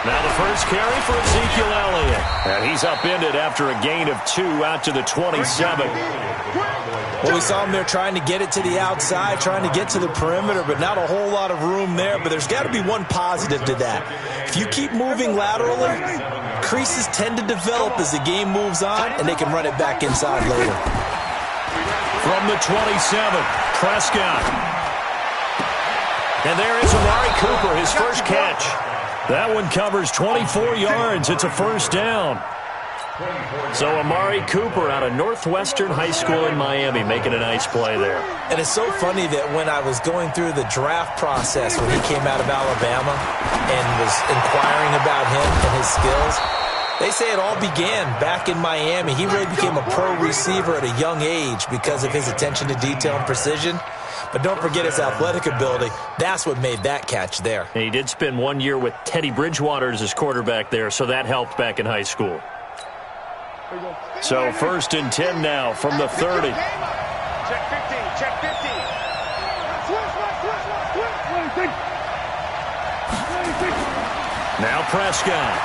Now the first carry for Ezekiel Elliott. And he's upended after a gain of 2 out to the 27. Well, we saw him there trying to get it to the outside, trying to get to the perimeter, but not a whole lot of room there. But there's got to be one positive to that. If you keep moving laterally, creases tend to develop as the game moves on, and they can run it back inside later. From the 27, Prescott. And there is Amari Cooper, his first catch. That one covers 24 yards. It's a first down. So Amari Cooper out of Northwestern High School in Miami making a nice play there. And it's so funny that when I was going through the draft process when he came out of Alabama and was inquiring about him and his skills, they say it all began back in Miami. He really became a pro receiver at a young age because of his attention to detail and precision. But don't forget his athletic ability. That's what made that catch there. And he did spend 1 year with Teddy Bridgewater as his quarterback there, so that helped back in high school. So 1st and 10 now from the 30. Check 15, check 15. Now Prescott.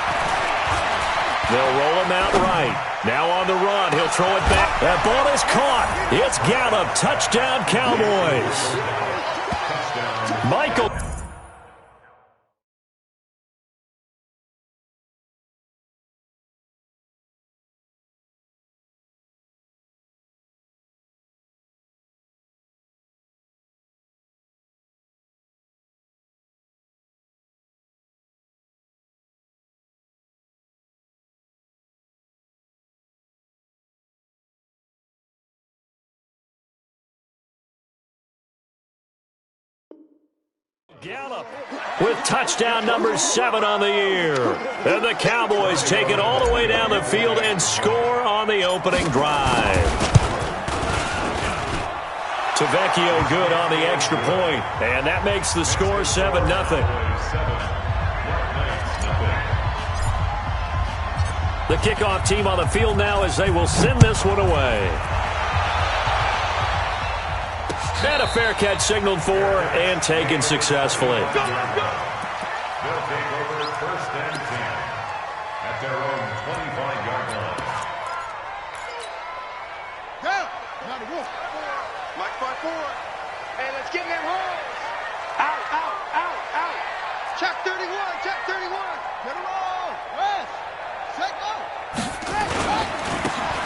They'll roll him out right. Now on the run. He'll throw it back. That ball is caught. It's Gallup. Touchdown, Cowboys. Michael. Gallup with touchdown number 7 on the year. And the Cowboys take it all the way down the field and score on the opening drive. Tavecchio good on the extra point, and that makes the score 7-0. The kickoff team on the field now as they will send this one away. And a fair catch signaled for and taken successfully. They'll take over 1st and 10 at their own 25-yard line. Go! Mike 5-4. Hey, let's get in them holes. Out, out, out, out. Check 31, check 31. Get it roll. Rest. Set go.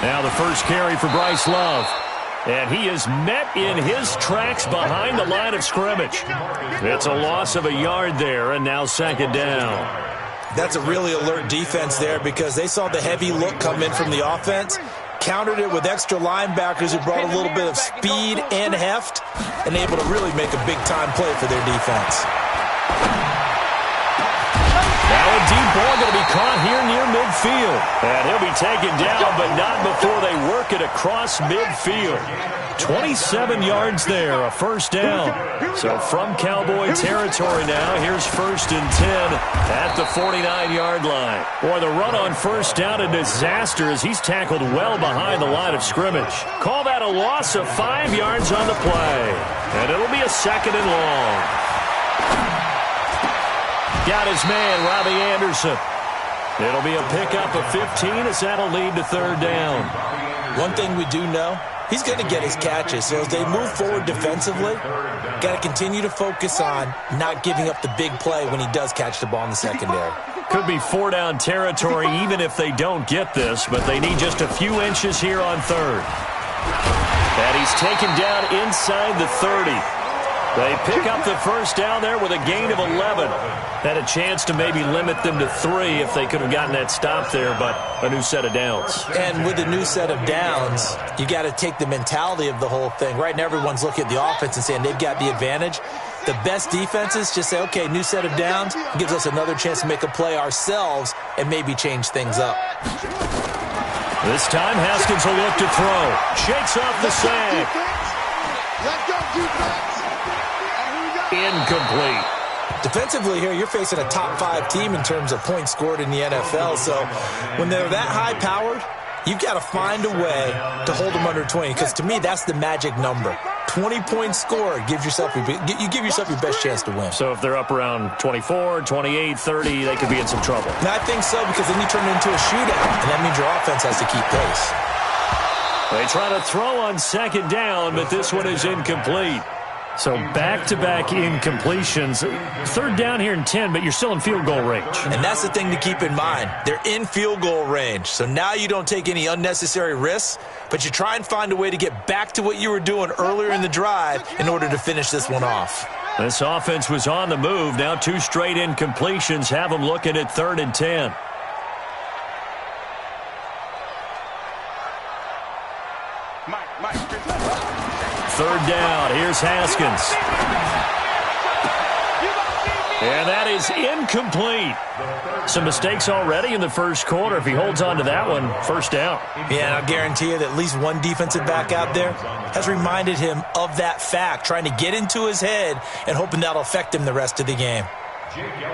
Now the first carry for Bryce Love. And he is met in his tracks behind the line of scrimmage. It's a loss of a yard there, and now 2nd down. That's a really alert defense there because they saw the heavy look come in from the offense, countered it with extra linebackers who brought a little bit of speed and heft, and able to really make a big-time play for their defense. Now a deep ball going to be caught here near midfield. And he'll be taken down, but not before they work it across midfield. 27 yards there, a first down. So from Cowboy territory now, here's 1st and 10 at the 49-yard line. Boy, the run on 1st down a disaster as he's tackled well behind the line of scrimmage. Call that a loss of 5 yards on the play. And it'll be a 2nd and long. Got his man, Robbie Anderson. It'll be a pickup of 15 as that'll lead to 3rd down. One thing we do know, he's going to get his catches. So as they move forward defensively, got to continue to focus on not giving up the big play when he does catch the ball in the secondary. Could be 4-down territory even if they don't get this, but they need just a few inches here on 3rd. And he's taken down inside the 30. They pick up the first down there with a gain of 11. Had a chance to maybe limit them to 3 if they could have gotten that stop there, but a new set of downs. And with a new set of downs, you got to take the mentality of the whole thing. Right now, everyone's looking at the offense and saying they've got the advantage. The best defenses just say, okay, new set of downs, gives us another chance to make a play ourselves and maybe change things up. This time, Haskins will look to throw. Shakes off the sack. Let's go, defense. Incomplete. Defensively here, you're facing a top 5 team in terms of points scored in the NFL. So when they're that high-powered, You've got to find a way to hold them under 20, because to me, that's the magic number. 20-point score gives yourself you give yourself your best chance to win. So if they're up around 24, 28, 30, they could be in some trouble. And I think so, because then you turn it into a shootout, and that means your offense has to keep pace. They try to throw on second down, but this one is incomplete. So back-to-back incompletions. Third down here in 10, but you're still in field goal range. And that's the thing to keep in mind. They're in field goal range. So now you don't take any unnecessary risks, but you try and find a way to get back to what you were doing earlier in the drive in order to finish this one off. This offense was on the move. Now 2 straight incompletions have them looking at 3rd and 10. Third down. Here's Haskins. And that is incomplete. Some mistakes already in the first quarter. If he holds on to that one, first down. Yeah, and I'll guarantee you that at least one defensive back out there has reminded him of that fact, trying to get into his head and hoping that'll affect him the rest of the game.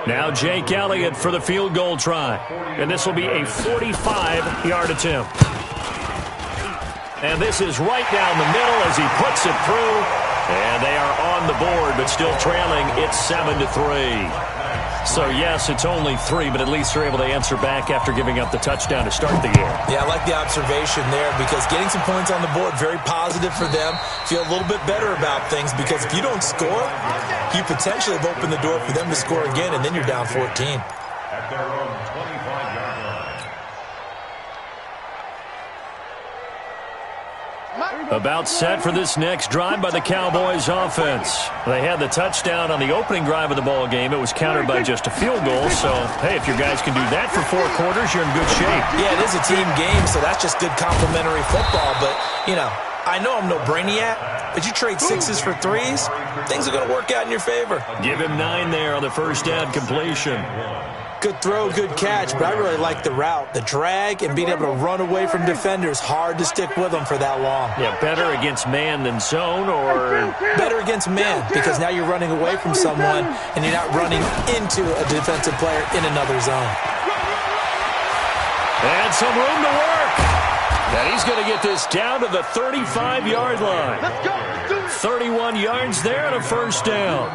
Now Jake Elliott for the field goal try. And this will be a 45-yard attempt. And this is right down the middle as he puts it through. And they are on the board, but still trailing. It's 7-3. So, yes, it's only 3, but at least they're able to answer back after giving up the touchdown to start the game. Yeah, I like the observation there, because getting some points on the board, very positive for them. Feel a little bit better about things, because if you don't score, you potentially have opened the door for them to score again, and then you're down 14. At their own 25-yard line. About set for this next drive by the Cowboys offense. They had the touchdown on the opening drive of the ball game. It was countered by just a field goal. So, hey, if your guys can do that for 4 quarters, you're in good shape. Yeah, it is a team game, so that's just good complementary football. But, you know, I know I'm no brainiac, but you trade 6s for 3s, things are going to work out in your favor. Give him 9 there on the first down completion. Good throw, good catch, but I really like the route. The drag and being able to run away from defenders, hard to stick with them for that long. Yeah, better against man than zone, or? Better against man, because now you're running away from someone and you're not running into a defensive player in another zone. And some room to work. And he's going to get this down to the 35-yard line. Let's go. 31 yards there and a first down.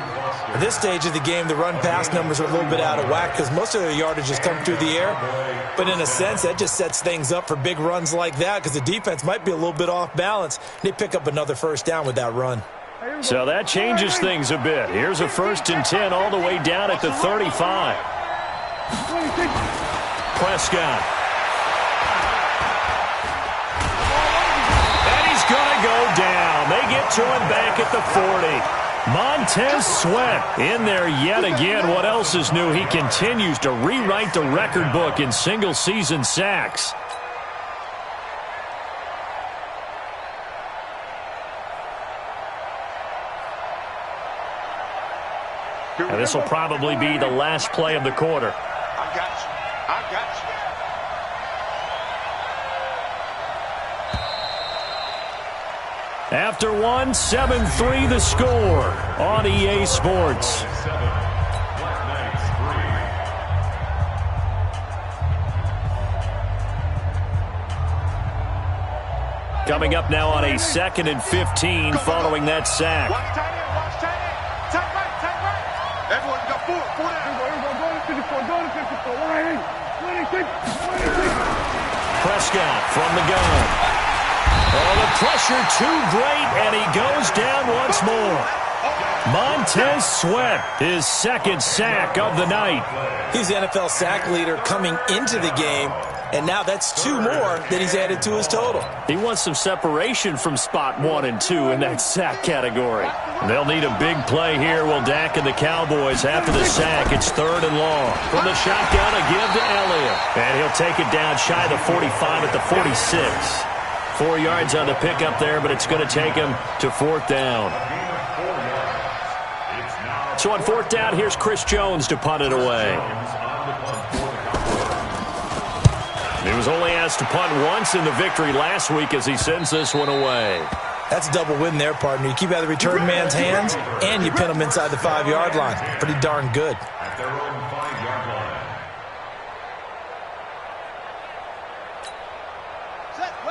At this stage of the game, the run-pass numbers are a little bit out of whack because most of their yardage has come through the air. But in a sense, that just sets things up for big runs like that because the defense might be a little bit off balance. They pick up another first down with that run. So that changes things a bit. Here's a 1st and 10 all the way down at the 35. Prescott. And he's going to go down. They get to him back at the 40. Montez Sweat in there yet again. What else is new? He continues to rewrite the record book in single-season sacks. And this will probably be the last play of the quarter. I got you. I got you. After one, 7-3 the score on EA Sports. Coming up now on a 2nd and 15 following that sack. Watch tight end. Watch tight end. Tight right. Tight right. Everyone got 4. 4 down. Prescott from the gun. Oh, the pressure too great, and he goes down once more. Montez Sweat, his 2nd sack of the night. He's the NFL sack leader coming into the game, and now that's 2 more that he's added to his total. He wants some separation from spot 1 and 2 in that sack category. They'll need a big play here. Will Dak and the Cowboys after the sack. It's 3rd and long. From the shotgun, a give to Elliott. And he'll take it down shy of the 45 at the 46. 4 yards on the pickup there, but it's going to take him to 4th down. So on 4th down, here's Chris Jones to punt it away. He was only asked to punt once in the victory last week as he sends this one away. That's a double win there, partner. You keep out of the return man's hands, and you pin him inside the 5-yard line. Pretty darn good. At their own 5-yard line.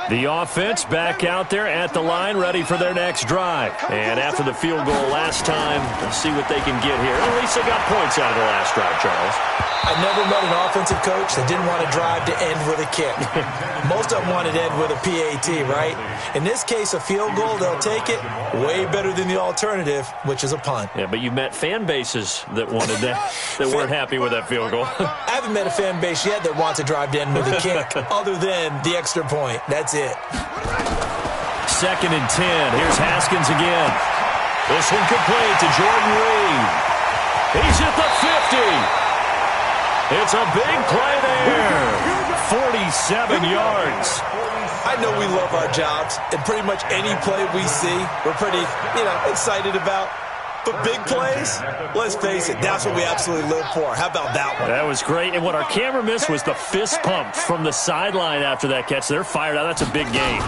The offense back out there at the line, ready for their next drive. And after the field goal last time, let's see what they can get here. At least they got points out of the last drive, Charles. I never met an offensive coach that didn't want to drive to end with a kick. Most of them wanted to end with a PAT, right? In this case, a field goal, they'll take it. Way better than the alternative, which is a punt. Yeah, but you've met fan bases that wanted that, that weren't happy with that field goal. I haven't met a fan base yet that wants to drive to end with a kick, other than the extra point. That's it. 2nd and 10. Here's Haskins again. This one complete to Jordan Reed. He's at the 50. It's a big play there. 47 yards. I know we love our jobs, and pretty much any play we see, we're pretty, excited about. But big plays, let's face it, that's what we absolutely live for. How about that one? That was great. And what our camera missed was the fist pump from the sideline after that catch. They're fired out. That's a big game.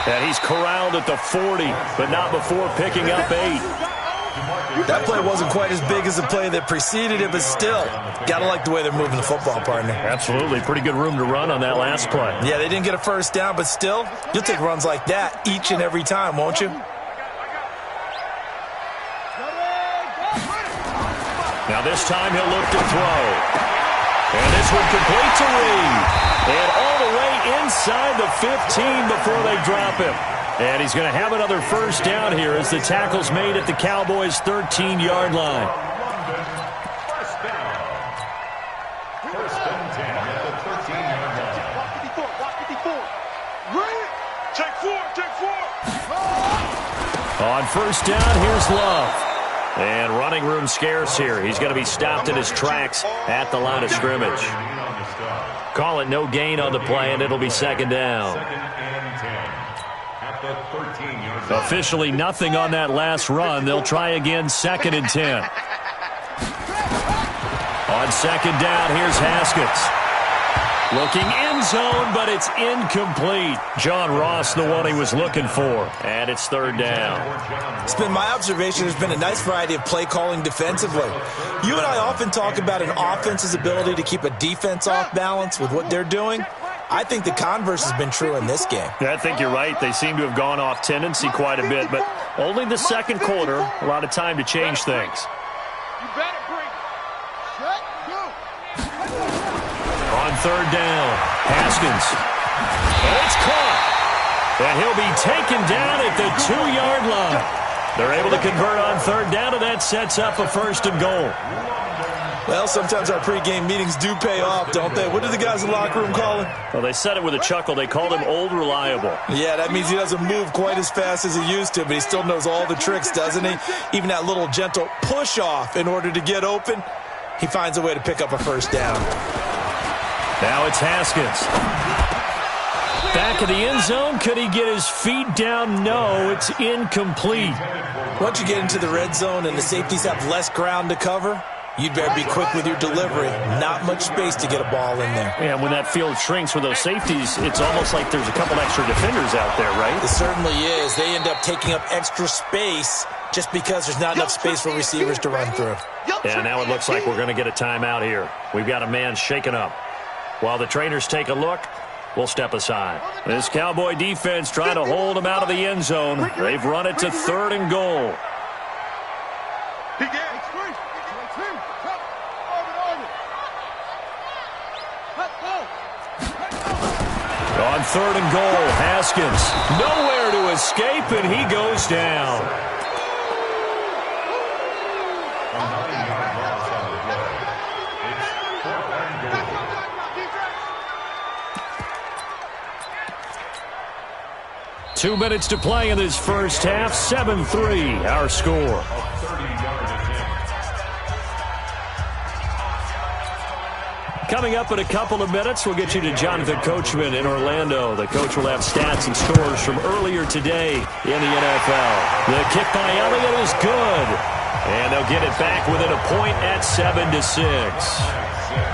And he's corralled at the 40, but not before picking up 8. That play wasn't quite as big as the play that preceded it, but still, got to like the way they're moving the football, partner. Absolutely. Pretty good room to run on that last play. Yeah, they didn't get a first down, but still, you'll take runs like that each and every time, won't you? Now this time he'll look to throw. And this one complete to Reed. And all the way inside the 15 before they drop him. And he's going to have another first down here as the tackle's made at the Cowboys' 13-yard line. First down. First and 10 at the 13-yard line. Block 54. Reed. Take 4. On first down, here's Love. And running room scarce here. He's going to be stopped in his tracks at the line of scrimmage. Call it no gain on the play, and it'll be 2nd down. Second and 10 at the 13-yard line. Officially nothing on that last run. They'll try again 2nd and 10. On 2nd down, here's Haskins. Looking end zone, but it's incomplete. John Ross, the one he was looking for. And it's 3rd down. It's been my observation there's been a nice variety of play calling defensively. You and I often talk about an offense's ability to keep a defense off balance with what they're doing. I think the converse has been true in this game. Yeah, I think you're right. They seem to have gone off tendency quite a bit, but only the second quarter, a lot of time to change things. You better bring. Shut. Go. On 3rd down, Haskins. And it's caught. And he'll be taken down at the 2-yard line. They're able to convert on 3rd down, and that sets up a 1st and goal. Well, sometimes our pregame meetings do pay off, don't they? What did the guys in the locker room call him? Well, they said it with a chuckle. They called him Old Reliable. Yeah, that means he doesn't move quite as fast as he used to, but he still knows all the tricks, doesn't he? Even that little gentle push-off in order to get open, he finds a way to pick up a 1st down. Now it's Haskins. Back of the end zone. Could he get his feet down? No, it's incomplete. Once you get into the red zone and the safeties have less ground to cover, you'd better be quick with your delivery. Not much space to get a ball in there. And when that field shrinks with those safeties, it's almost like there's a couple extra defenders out there, right? It certainly is. They end up taking up extra space just because there's not enough space for receivers to run through. And now it looks like we're going to get a timeout here. We've got a man shaken up. While the trainers take a look, we'll step aside. This Cowboy defense trying to hold him out of the end zone. They've run it to 3rd and goal. On 3rd and goal, Haskins nowhere to escape, and he goes down. A 9-yard loss on the play. It's 4th and goal. 2 minutes to play in this first half. 7-3, our score. A 30-yard attempt. Coming up in a couple of minutes, we'll get you to Jonathan Coachman in Orlando. The coach will have stats and scores from earlier today in the NFL. The kick by Elliott is good. And they'll get it back within a point at 7-6.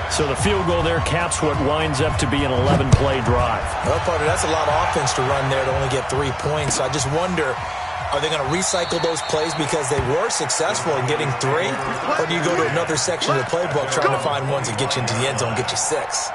So the field goal there caps what winds up to be an 11-play drive. Well, partner, that's a lot of offense to run there to only get 3 points. So I just wonder, Are they going to recycle those plays because they were successful in getting 3? Or do you go to another section of the playbook trying to find ones that get you into the end zone, get you 6?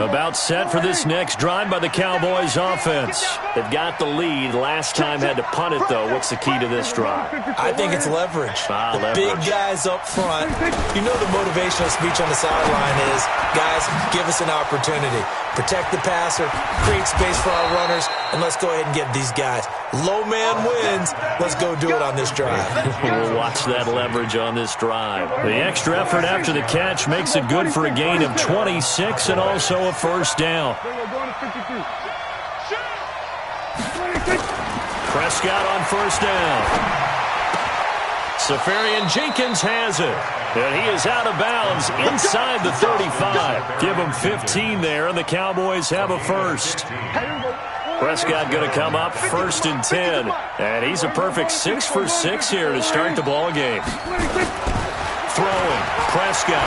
About set for this next drive by the Cowboys offense. They've got the lead. Last time had to punt it, though. What's the key to this drive? I think it's leverage. Leverage. Big guys up front. You know the motivational speech on the sideline is, guys, give us an opportunity. Protect the passer, create space for our runners, and let's go ahead and get these guys. Low man wins. Let's go do it on this drive. We'll watch that leverage on this drive. The extra effort after the catch makes it good for a gain of 26 and also a first down. Prescott on first down. Safarian Jenkins has it. And he is out of bounds inside the 35. Give him 15 there, and the Cowboys have a first. Prescott going to come up first and 10. And he's a perfect 6 for 6 here to start the ball game. Throwing. Prescott.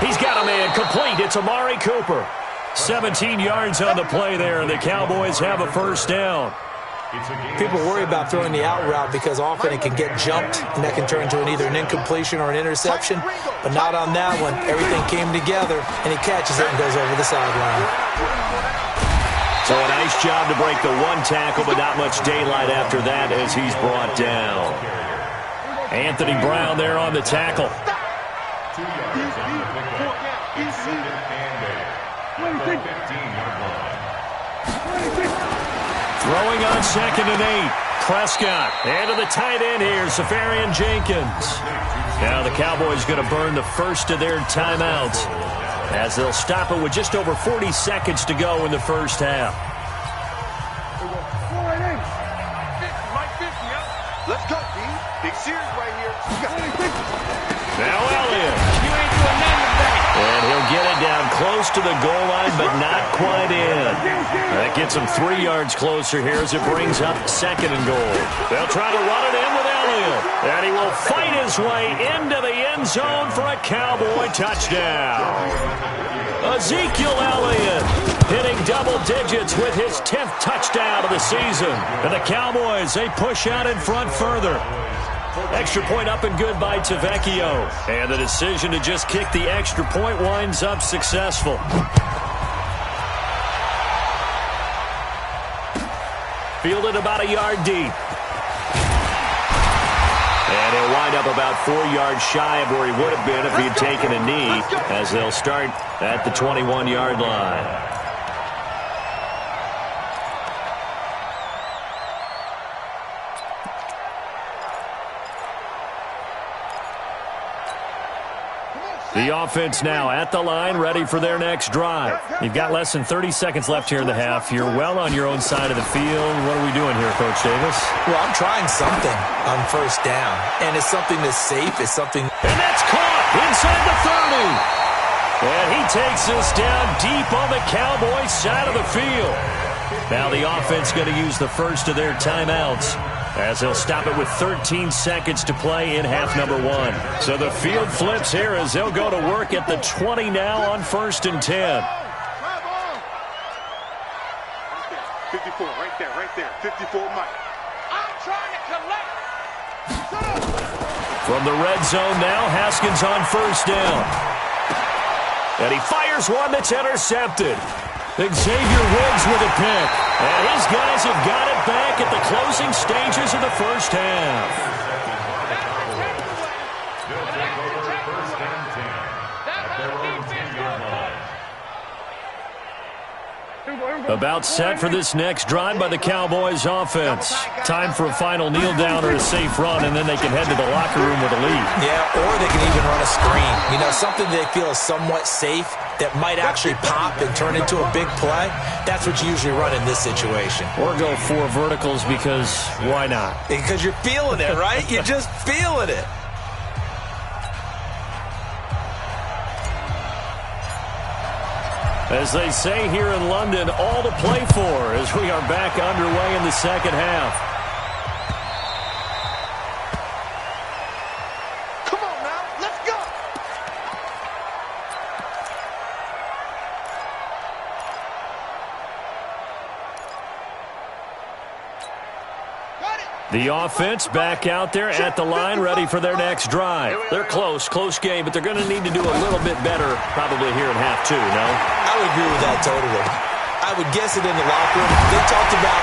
He's got a man complete. It's Amari Cooper. 17 yards on the play there, and the Cowboys have a first down. People worry about throwing the out route because often it can get jumped, and that can turn into either an incompletion or an interception. But not on that one. Everything came together, and he catches it and goes over the sideline. So a nice job to break the 1 tackle, but not much daylight after that as he's brought down. Anthony Brown there on the tackle. 2 yards on the pickup. It's second and 8. 15-yard line. Throwing on second and 8. Prescott. And to the tight end here, Safarian Jenkins. Now the Cowboys going to burn the first of their timeouts as they'll stop it with just over 40 seconds to go in the first half. Let's go, D. Big series right here. Now Elliott. You ain't doing nothing today. And he'll get it down close to the goal line, but not quite in. That gets him 3 yards closer here as it brings up second and goal. They'll try to run it in with Elliott. And he will fight his way into the end zone for a Cowboy touchdown. Ezekiel Elliott hitting double digits with his 10th touchdown of the season. And the Cowboys, they push out in front further. Extra point up and good by Tavecchio. And the decision to just kick the extra point winds up successful. Fielded about a yard deep. And he'll wind up about 4 yards shy of where he would have been if he had taken a knee, as they'll start at the 21-yard line. The offense now at the line, ready for their next drive. You've got less than 30 seconds left here in the half. You're well on your own side of the field. What are we doing here, Coach Davis? Well, I'm trying something on first down, and it's something that's safe. It's something... And that's caught inside the 30. And he takes us down deep on the Cowboys side of the field. Now the offense going to use the first of their timeouts, as they'll stop it with 13 seconds to play in half number 1. So the field flips here as they'll go to work at the 20 now on first and 10. 54, right there. 54, Mike. I'm trying to collect. From the red zone now, Haskins on first down. And he fires one that's intercepted. Xavier Woods with a pick. And his guys have got it back at the closing stages of the first half. They'll take over first and 10 at their own 10-yard line. About set for this next drive by the Cowboys offense. Time for a final kneel down or a safe run, and then they can head to the locker room with a lead. Yeah, or they can even run a screen. You know, something they feel is somewhat safe that might actually pop and turn into a big play. That's what you usually run in this situation. Or go 4 verticals because why not? Because you're feeling it, right? You're just feeling it. As they say here in London, all to play for as we are back underway in the second half. Come on now, let's go. The offense back out there at the line, ready for their next drive. They're close game, but they're going to need to do a little bit better probably here in half two, no? I would agree with that totally. I would guess it in the locker room. They talked about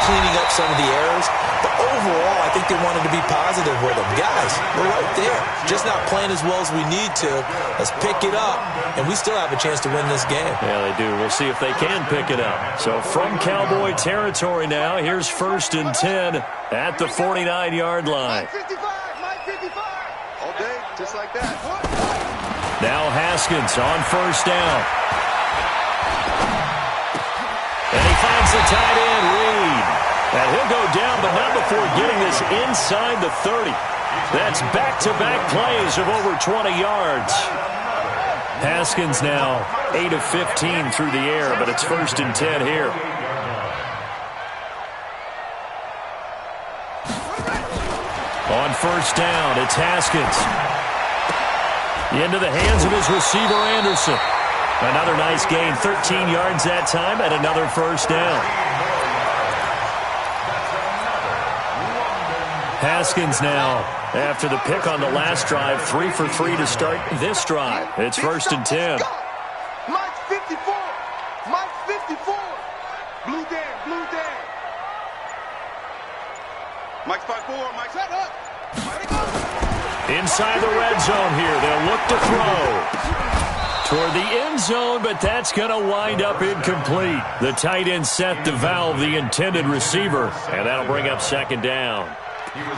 cleaning up some of the errors, but overall, I think they wanted to be positive with them. Guys, we're right there. Just not playing as well as we need to. Let's pick it up, and we still have a chance to win this game. Yeah, they do. We'll see if they can pick it up. So from Cowboy territory now, here's 1st and 10 at the 49-yard line. Mike 55, Mike 55. All day, just like that. Now Haskins on 1st down. And he finds the tight end, Reed. And he'll go down, but not before getting this inside the 30. That's back-to-back plays of over 20 yards. Haskins now 8 of 15 through the air, but it's 1st and 10 here. On 1st down, it's Haskins. Into the hands of his receiver, Anderson. Another nice gain, 13 yards that time, and another 1st down. Haskins now, after the pick on the last drive, 3 for 3 to start this drive. It's 1st and 10. Mike 54, Mike 54. Blue Dan. Mike's 5-4, Mike's head up. Inside the red zone here, they'll look to throw toward the end zone, but that's going to wind up incomplete. The tight end set to valve the intended receiver, and that'll bring up 2nd down.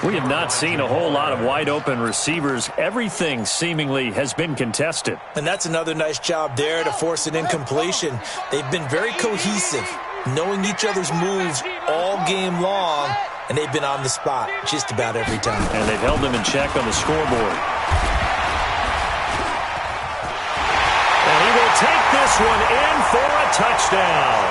We have not seen a whole lot of wide-open receivers. Everything seemingly has been contested. And that's another nice job there to force an incompletion. They've been very cohesive, knowing each other's moves all game long, and they've been on the spot just about every time. And they've held them in check on the scoreboard. And he will take this one in for a touchdown.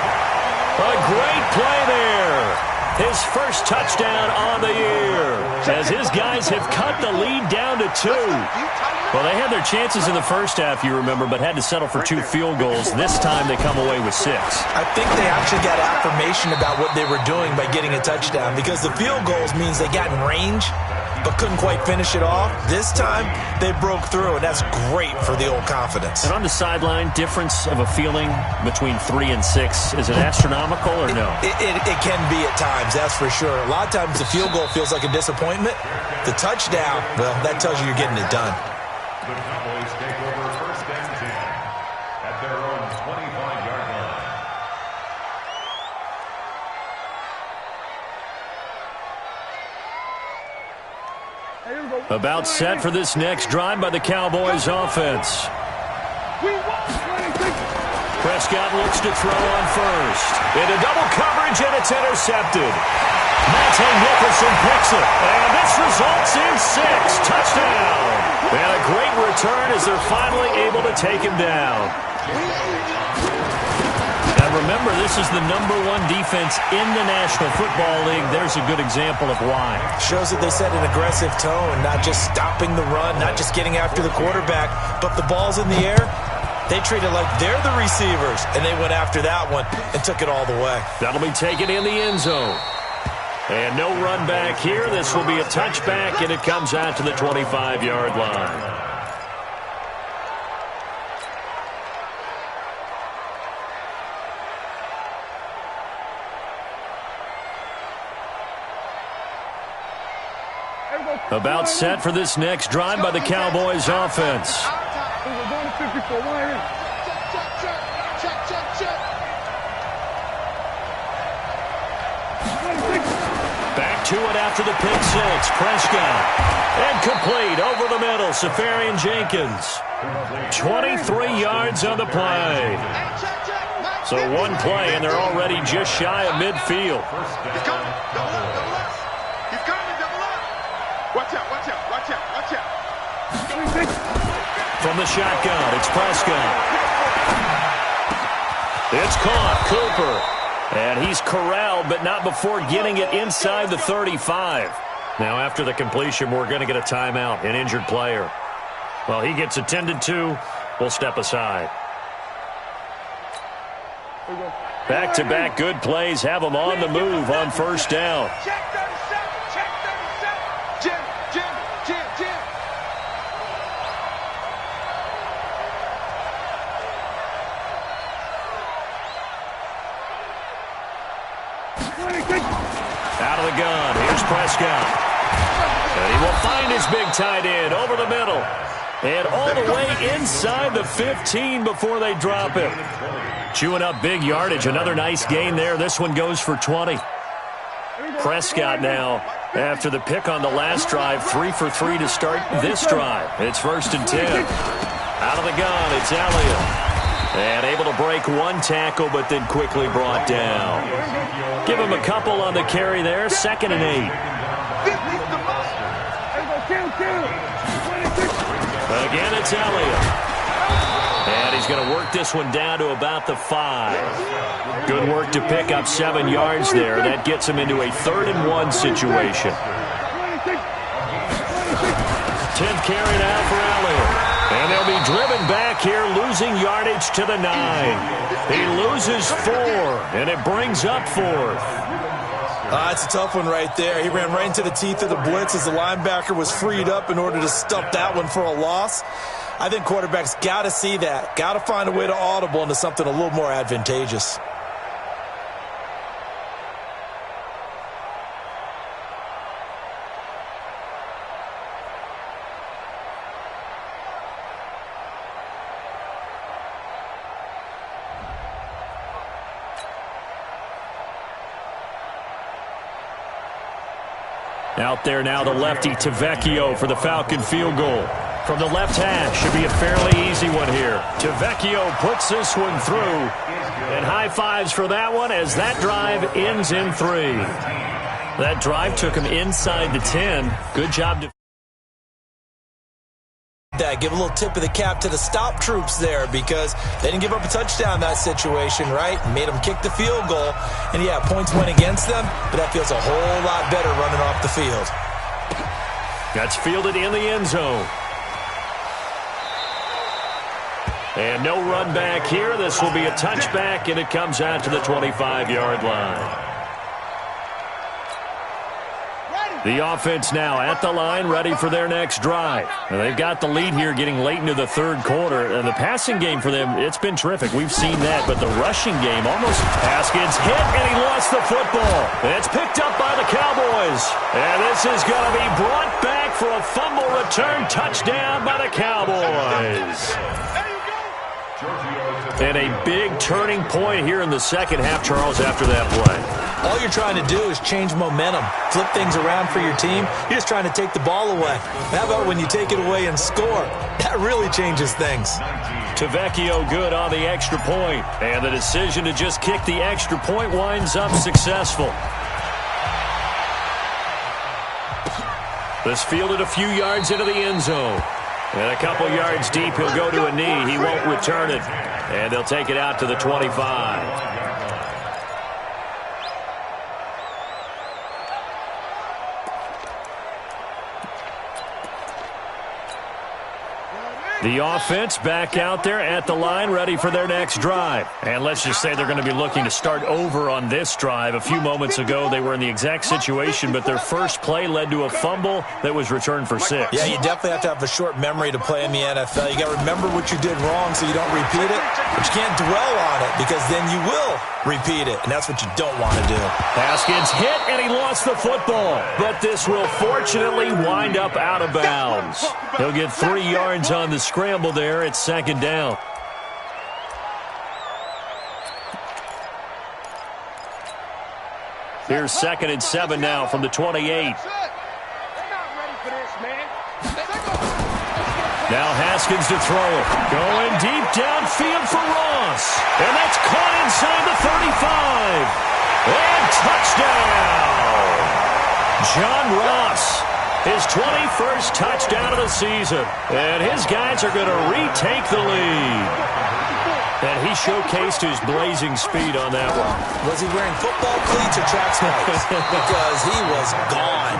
A great play there. His first touchdown on the year, as his guys have cut the lead down to 2. Well, they had their chances in the first half, you remember, but had to settle for 2 field goals. This time they come away with 6. I think they actually got affirmation about what they were doing by getting a touchdown, because the field goals means they got in range but couldn't quite finish it off. This time they broke through, and that's great for the old confidence. And on the sideline, difference of a feeling between 3 and 6, is it astronomical or no? It can be at times, that's for sure. A lot of times the field goal feels like a disappointment. The touchdown, well, that tells you you're getting it done. The Cowboys take over 1st and 10 at their own 25-yard line. About set for this next drive by the Cowboys offense. Prescott looks to throw on 1st. Into double coverage, and it's intercepted. Monte Nicholson picks it, and this results in 6. Touchdown. And a great return as they're finally able to take him down. And remember, this is the #1 defense in the National Football League. There's a good example of why. Shows that they set an aggressive tone, not just stopping the run, not just getting after the quarterback, but the ball's in the air. They treat it like they're the receivers, and they went after that one and took it all the way. That'll be taken in the end zone. And no run back here. This will be a touchback, and it comes out to the 25-yard line. About set for this next drive by the Cowboys offense. Back to it after the pick 6. Prescott. And complete over the middle. Safarian Jenkins. 23 yards on the play. So one play, and they're already just shy of midfield. He's coming. Double up, double up. He's coming, double up. Watch out, watch out, watch out, watch out. From the shotgun, it's Prescott. It's caught. Cooper. And he's corralled, but not before getting it inside the 35. Now, after the completion, we're going to get a timeout, an injured player. Well, he gets attended to. We'll step aside. Back-to-back good plays have them on the move on 1st down. Check 37, check Prescott. And he will find his big tight end over the middle. And all the way inside the 15 before they drop him. Chewing up big yardage. Another nice gain there. This one goes for 20. Prescott now, after the pick on the last drive, 3 for 3 to start this drive. It's 1st and 10. Out of the gun, it's Elliott. And able to break one tackle, but then quickly brought down. Give him a couple on the carry there. 2nd and 8. Again, it's Elliott. And he's going to work this one down to about the 5. Good work to pick up 7 yards there. That gets him into a 3rd and 1 situation. 10th carry now for Elliott. And they'll be driven back here, losing yardage to the 9. He loses 4, and it brings up 4th. It's a tough one right there. He ran right into the teeth of the blitz as the linebacker was freed up in order to stuff that one for a loss. I think quarterbacks got to see that. Got to find a way to audible into something a little more advantageous. Out there now, the lefty Tavecchio for the Falcon field goal. From the left hash, should be a fairly easy one here. Tavecchio puts this one through. And high fives for that one as that drive ends in 3. That drive took him inside the 10. Good job. Give a little tip of the cap to the stop troops there because they didn't give up a touchdown in that situation, right? Made them kick the field goal. And, yeah, points went against them, but that feels a whole lot better running off the field. That's fielded in the end zone. And no run back here. This will be a touchback, and it comes out to the 25-yard line. The offense now at the line, ready for their next drive. Now, they've got the lead here getting late into the 3rd quarter. The passing game for them, it's been terrific. We've seen that, but the rushing game almost. Haskins hit, and he lost the football. It's picked up by the Cowboys. And this is going to be brought back for a fumble return touchdown by the Cowboys. And a big turning point here in the second half, Charles, after that play. All you're trying to do is change momentum, flip things around for your team. You're just trying to take the ball away. How about when you take it away and score? That really changes things. Tavecchio good on the extra point. And the decision to just kick the extra point winds up successful. This fielded a few yards into the end zone. And a couple yards deep, he'll go to a knee. He won't return it. And they'll take it out to the 25. The offense back out there at the line, ready for their next drive. And let's just say they're going to be looking to start over on this drive. A few moments ago, they were in the exact situation, but their first play led to a fumble that was returned for 6. Yeah, you definitely have to have a short memory to play in the NFL. You got to remember what you did wrong so you don't repeat it, but you can't dwell on it because then you will repeat it, and that's what you don't want to do. Haskins hit, and he lost the football, but this will fortunately wind up out of bounds. He'll get 3 yards on the scramble there. It's 2nd down. Here's 2nd and 7 now from the 28. Now Haskins to throw it. Going deep downfield for Ross. And that's caught inside the 35. And touchdown! John Ross. His 21st touchdown of the season. And his guys are going to retake the lead. And he showcased his blazing speed on that one. Was he wearing football cleats or track spikes? Because he was gone.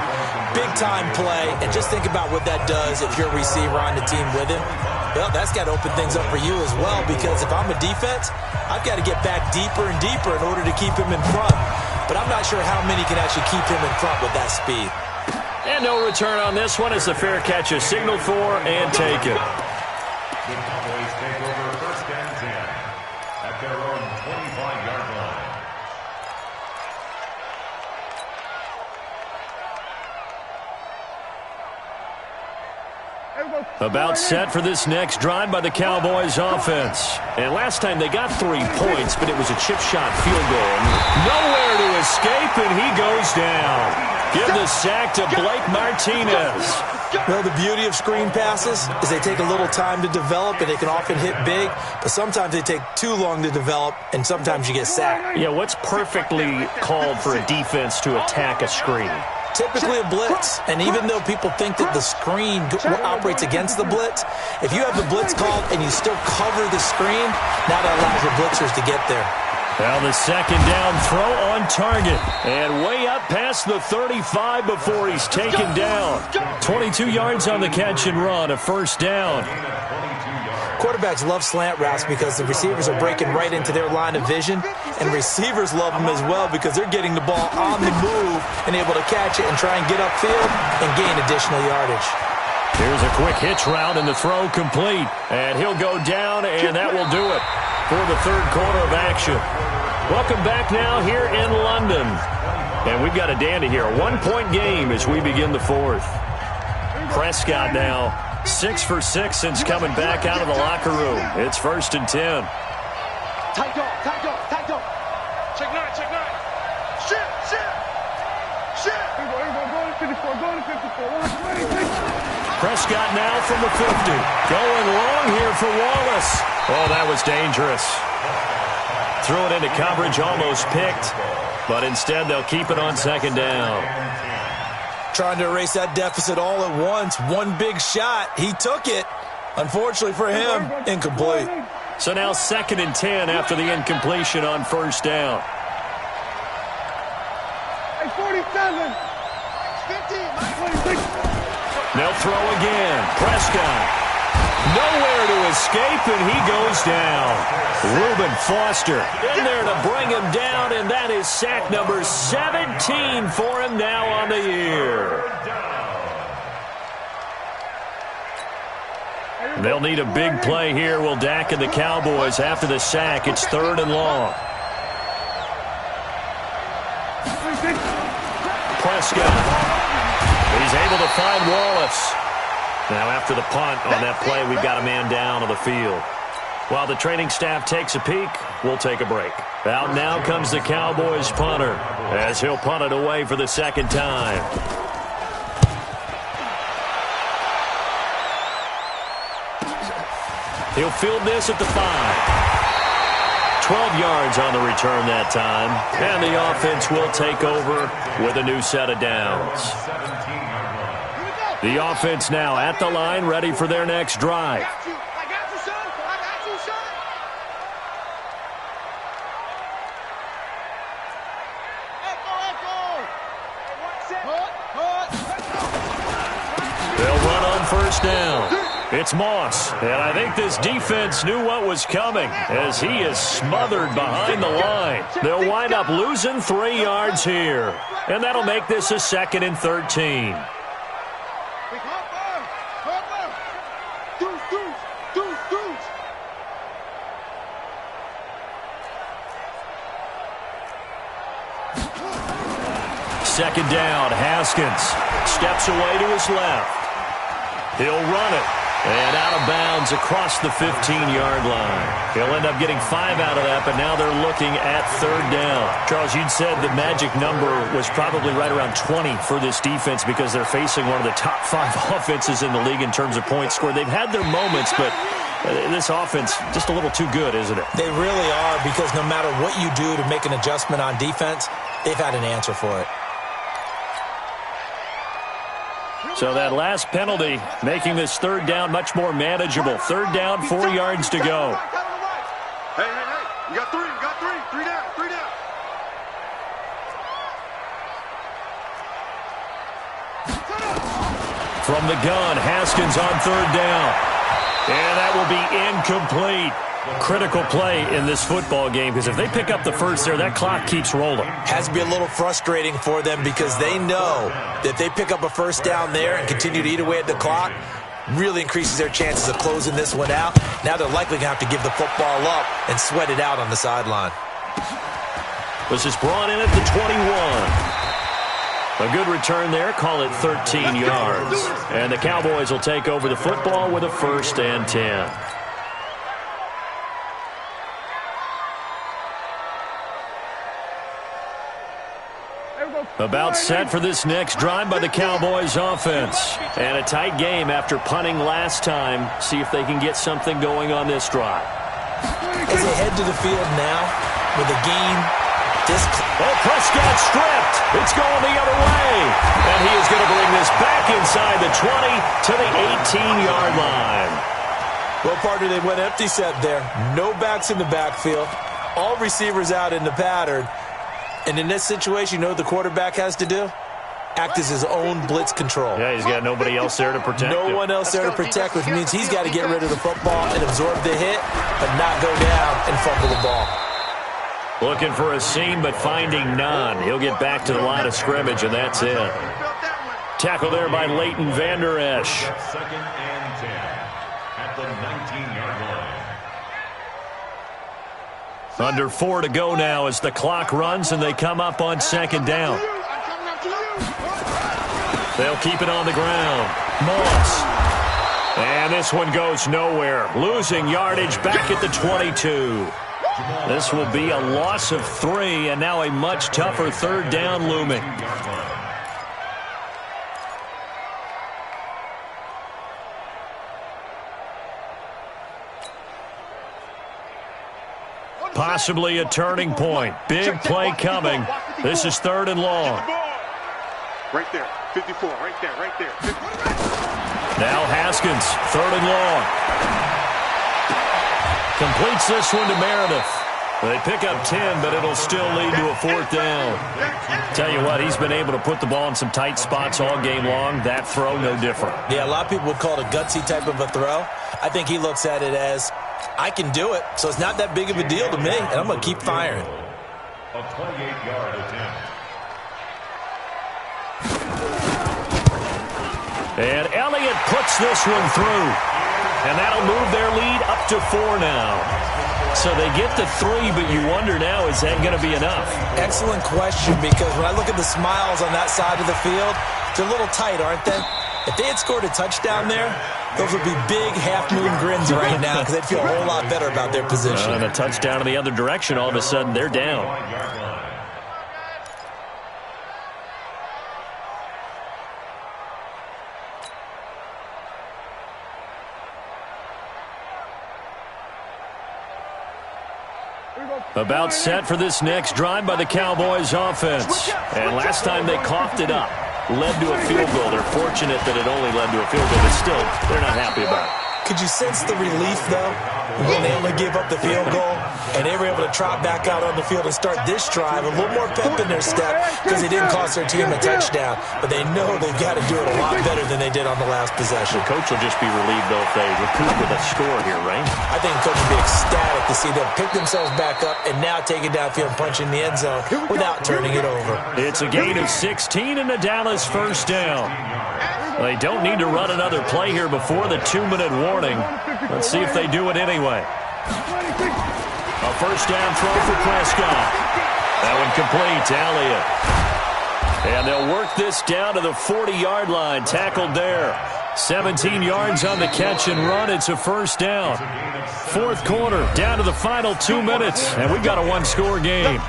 Big-time play. And just think about what that does if you're a receiver on the team with him. Well, that's got to open things up for you as well, because if I'm a defense, I've got to get back deeper and deeper in order to keep him in front. But I'm not sure how many can actually keep him in front with that speed. And no return on this one as the fair catch is signaled for and taken. The Cowboys take over 1st and 10 at their own 25-yard line. About set for this next drive by the Cowboys offense. And last time they got 3 points, but it was a chip shot field goal. Nowhere to escape, and he goes down. Give the sack to Blake Martinez. Well, the beauty of screen passes is they take a little time to develop, and they can often hit big, but sometimes they take too long to develop, and sometimes you get sacked. Yeah, what's perfectly called for a defense to attack a screen? Typically a blitz, and even though people think that the screen operates against the blitz, if you have the blitz called and you still cover the screen, now that allows your blitzers to get there. Well, the second down throw on target, and way up past the 35 before he's taken down. 22 yards on the catch and run, a first down. Quarterbacks love slant routes because the receivers are breaking right into their line of vision, and receivers love them as well because they're getting the ball on the move and able to catch it and try and get upfield and gain additional yardage. Here's a quick hitch route, and the throw complete. And he'll go down, and that will do it for the third quarter of action. Welcome back now here in London. And we've got a dandy here. A 1-point game as we begin the fourth. Prescott now 6 for 6 since coming back out of the locker room. It's 1st and 10. Tight dog, tight dog, tight dog. Check 9, check 9. Shit, shit, shit. Prescott now from the 50. Going long here for Wallace. Oh, that was dangerous. Threw it into coverage, almost picked. But instead, they'll keep it on second down. Trying to erase that deficit all at once. One big shot. He took it. Unfortunately for him, incomplete. So now 2nd and 10 after the incompletion on first down. 47. 15. They'll throw again. Prescott. Nowhere to escape, and he goes down. Reuben Foster in there to bring him down, and that is sack number 17 for him now on the year. They'll need a big play here. Will Dak and the Cowboys after the sack. It's 3rd and long. Prescott. He's able to find Wallace. Now after the punt on that play, we've got a man down on the field. While the training staff takes a peek, we'll take a break. Out now comes the Cowboys punter as he'll punt it away for the second time. He'll field this at the 5. 12 yards on the return that time. And the offense will take over with a new set of downs. The offense now at the line, ready for their next drive. I got you, son. I got you, son. Echo. They'll run on first down. It's Moss, and I think this defense knew what was coming as he is smothered behind the line. They'll wind up losing 3 yards here, and that'll make this a 2nd and 13. Second down, Haskins steps away to his left. He'll run it, and out of bounds across the 15-yard line. He'll end up getting 5 out of that, but now they're looking at 3rd down. Charles, you'd said the magic number was probably right around 20 for this defense because they're facing one of the top 5 offenses in the league in terms of points scored. They've had their moments, but this offense just a little too good, isn't it? They really are, because no matter what you do to make an adjustment on defense, they've had an answer for it. So that last penalty making this 3rd down much more manageable. 3rd down, 4 yards to go. Hey, you got 3, you got 3. 3 down, 3 down. From the gun, Haskins on 3rd down. And that will be incomplete. Critical play in this football game, because if they pick up the first there, that clock keeps rolling. Has to be a little frustrating for them because they know that if they pick up a first down there and continue to eat away at the clock, really increases their chances of closing this one out. Now they're likely going to have to give the football up and sweat it out on the sideline. This is brought in at the 21. A good return there. Call it 13 yards. And the Cowboys will take over the football with a 1st and 10. About set for this next drive by the Cowboys offense. And a tight game after punting last time. See if they can get something going on this drive. As they head to the field now with a game Prescott stripped. It's going the other way. And he is going to bring this back inside the 20 to the 18-yard line. Well, partner, they went empty set there. No backs in the backfield. All receivers out in the pattern. And in this situation, you know what the quarterback has to do? Act as his own blitz control. Yeah, he's got nobody else there to protect him. No one else there to protect, which means he's got to get rid of the football and absorb the hit, but not go down and fumble the ball. Looking for a seam, but finding none. He'll get back to the line of scrimmage, and that's it. Tackle there by Leighton Vander Esch. 2nd and 10 at the 19-yard line. Under 4 to go now as the clock runs, and they come up on 2nd down. They'll keep it on the ground. Moss. And this one goes nowhere. Losing yardage back at the 22. This will be a loss of 3, and now a much tougher 3rd down looming. Possibly a turning point. Big play coming. This is 3rd and long. Right there, 54, right there, right there. Now Haskins, 3rd and long. Completes this one to Meredith. They pick up 10, but it'll still lead to a 4th down. Tell you what, he's been able to put the ball in some tight spots all game long. That throw, no different. Yeah, a lot of people would call it a gutsy type of a throw. I think he looks at it as, I can do it, so it's not that big of a deal to me, and I'm going to keep firing. A 28-yard attempt. And Elliott puts this one through. And that'll move their lead up to 4 now. So they get to 3, but you wonder now, is that going to be enough? Excellent question, because when I look at the smiles on that side of the field, they're a little tight, aren't they? If they had scored a touchdown there, those would be big half-moon grins right now because they'd feel a whole lot better about their position. And a touchdown in the other direction, all of a sudden they're down. About set for this next drive by the Cowboys offense. And last time they coughed it up. Led to a field goal. They're fortunate that it only led to a field goal, but still, they're not happy about it. Could you sense the relief, though, when they only gave up the field goal and they were able to trot back out on the field and start this drive a little more pep in their step because they didn't cost their team a touchdown, but they know they've got to do it a lot better than they did on the last possession. The coach will just be relieved, though, if they recoup with a score here, right? I think the coach will be ecstatic to see them pick themselves back up and now take it downfield and punch in the end zone without turning it over. It's a gain of 16 and a Dallas 1st down. They don't need to run another play here before the 2-minute warning. Let's see if they do it anyway. A 1st down throw for Prescott. That one complete to Elliott. And they'll work this down to the 40-yard line. Tackled there. 17 yards on the catch and run. It's a 1st down. 4th quarter, down to the final 2 minutes. And we've got a 1-score game.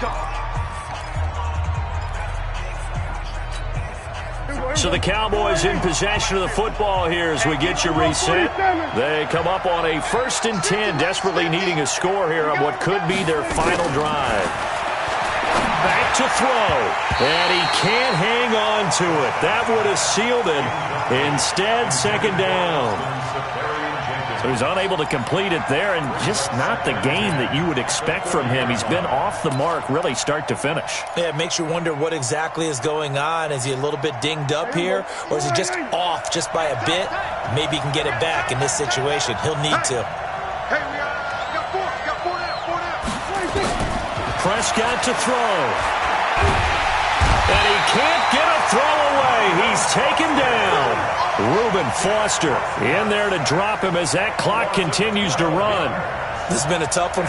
So the Cowboys in possession of the football here as we get you reset. They come up on a 1st and 10, desperately needing a score here on what could be their final drive. Back to throw, and he can't hang on to it. That would have sealed it. Instead, 2nd down. So he's unable to complete it there, and just not the game that you would expect from him. He's been off the mark, really, start to finish. Yeah, it makes you wonder what exactly is going on. Is he a little bit dinged up here, or is he just off just by a bit? Maybe he can get it back in this situation. He'll need to. Hey, we got 4 now. Prescott to throw. And he can't get a throw away. He's taken down. Reuben Foster in there to drop him as that clock continues to run. This has been a tough one.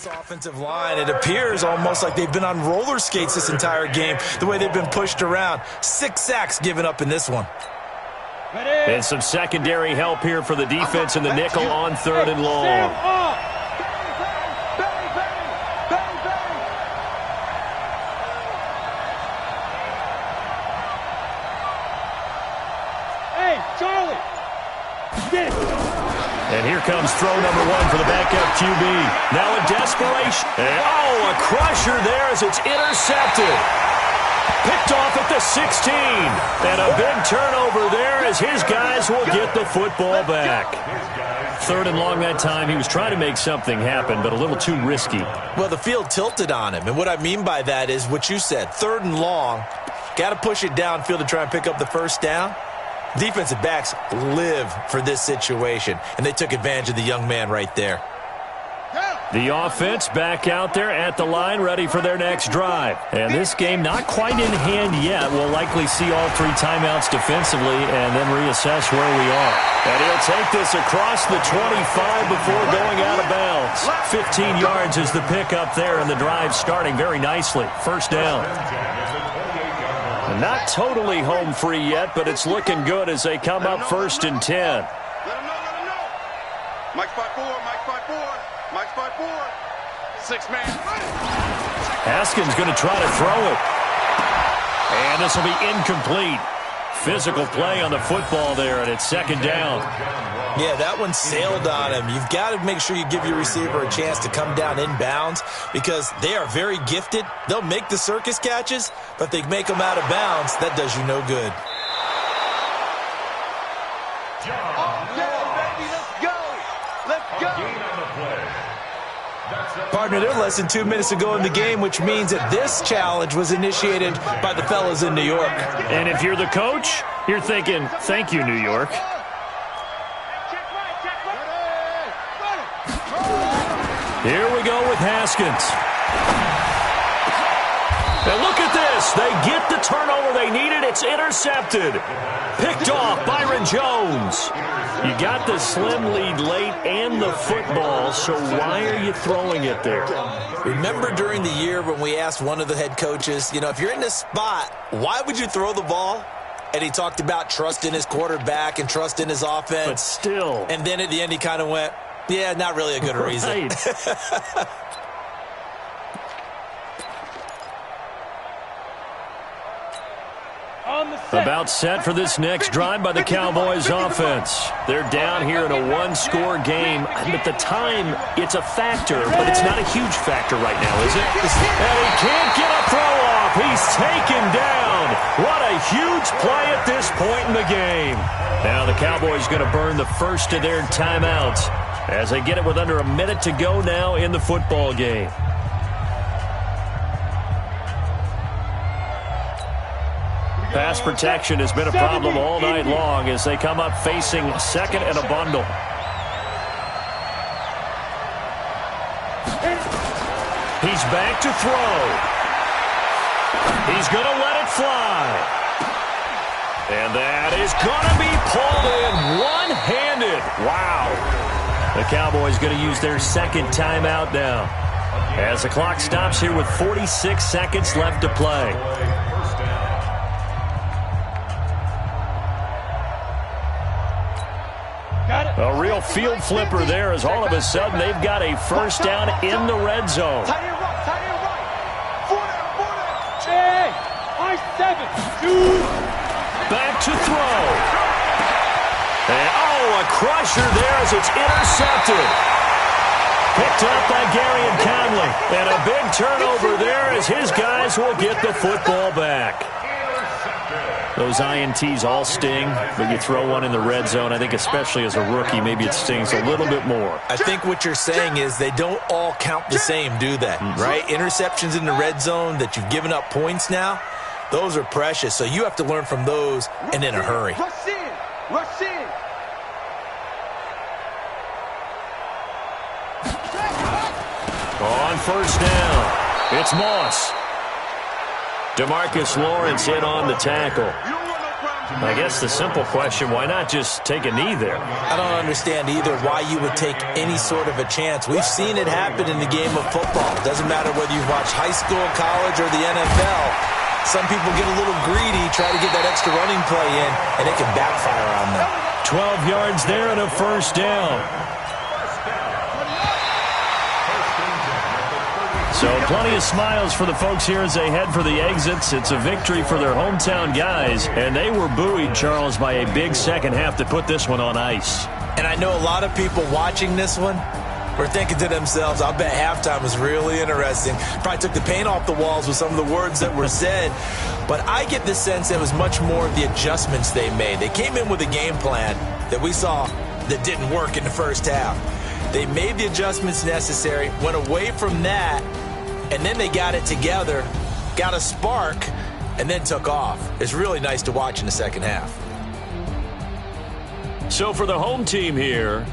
This offensive line, it appears almost like they've been on roller skates this entire game, the way they've been pushed around. 6 sacks given up in this one. And some secondary help here for the defense in the nickel on 3rd and long. Hey, Charlie! And here comes throw number 1 for the backup QB. Now in desperation. And, a crusher there as it's intercepted. Picked off at the 16. And a big turnover there as his guys will get the football back. 3rd and long that time. He was trying to make something happen, but a little too risky. Well, the field tilted on him. And what I mean by that is what you said. 3rd and long. Got to push it downfield to try and pick up the first down. Defensive backs live for this situation, and they took advantage of the young man right there. The offense back out there at the line, ready for their next drive. And this game not quite in hand yet. We'll likely see all 3 timeouts defensively and then reassess where we are. And he'll take this across the 25 before going out of bounds. 15 yards is the pickup there, and the drive starting very nicely. First down. And not totally home free yet, but it's looking good as they come up 1st and 10. Let him know. Mike's 5-4, Mike's 5-4, Mike's 5-4. 6-man. Haskins going to try to throw it. And this will be incomplete. Physical play on the football there, and it's 2nd down. Yeah, that one sailed on him. You've got to make sure you give your receiver a chance to come down inbounds because they are very gifted. They'll make the circus catches, but they make them out of bounds. That does you no good. Let's go. Partner, they're less than 2 minutes to go in the game, which means that this challenge was initiated by the fellas in New York. And if you're the coach, you're thinking, thank you, New York. Here we go with Haskins. And look at this. They get the turnover they needed. It's intercepted. Picked off Byron Jones. You got the slim lead late and the football, so why are you throwing it there? Remember during the year when we asked one of the head coaches, if you're in this spot, why would you throw the ball? And he talked about trust in his quarterback and trust in his offense. But still. And then at the end he kind of went, yeah, not really a good reason. About set for this next drive by the Cowboys offense. They're down here in a 1-score game. At the time, it's a factor, but it's not a huge factor right now, is it? And he can't get a throw off. He's taken down. What a huge play at this point in the game. Now the Cowboys going to burn the first of their timeouts as they get it with under a minute to go now in the football game. Pass protection has been a problem all night long as they come up facing 2nd and a bundle. He's back to throw. He's going to let it fly. And that is going to be pulled in one-handed. Wow. The Cowboys going to use their 2nd timeout now as the clock stops here with 46 seconds left to play. A real field flipper there as all of a sudden they've got a first down in the red zone. Tight end right. 4 down. I-7. Back to throw. And, a crusher there as it's intercepted. Picked up by Gary and Conley. And a big turnover there as his guys will get the football back. Those INTs all sting, but you throw one in the red zone, I think especially as a rookie, maybe it stings a little bit more. I think what you're saying is they don't all count the same, do they? Right? Interceptions in the red zone that you've given up points now, those are precious. So you have to learn from those and in a hurry. Rush in. Rush in. On first down, it's Moss. DeMarcus Lawrence in on the tackle. You don't want no problem I guess the simple question, why not just take a knee there? I don't understand either why you would take any sort of a chance. We've seen it happen in the game of football. Doesn't matter whether you watch high school, college, or the NFL. Some people get a little greedy, try to get that extra running play in, and it can backfire on them. 12 yards there and a first down. So plenty of smiles for the folks here as they head for the exits. It's a victory for their hometown guys, and they were buoyed, Charles, by a big second half to put this one on ice. And I know a lot of people watching this one were thinking to themselves, I'll bet halftime was really interesting. Probably took the paint off the walls with some of the words that were said. But I get the sense it was much more of the adjustments they made. They came in with a game plan that we saw that didn't work in the first half. They made the adjustments necessary, went away from that, and then they got it together, got a spark, and then took off. It's really nice to watch in the second half. So for the home team here,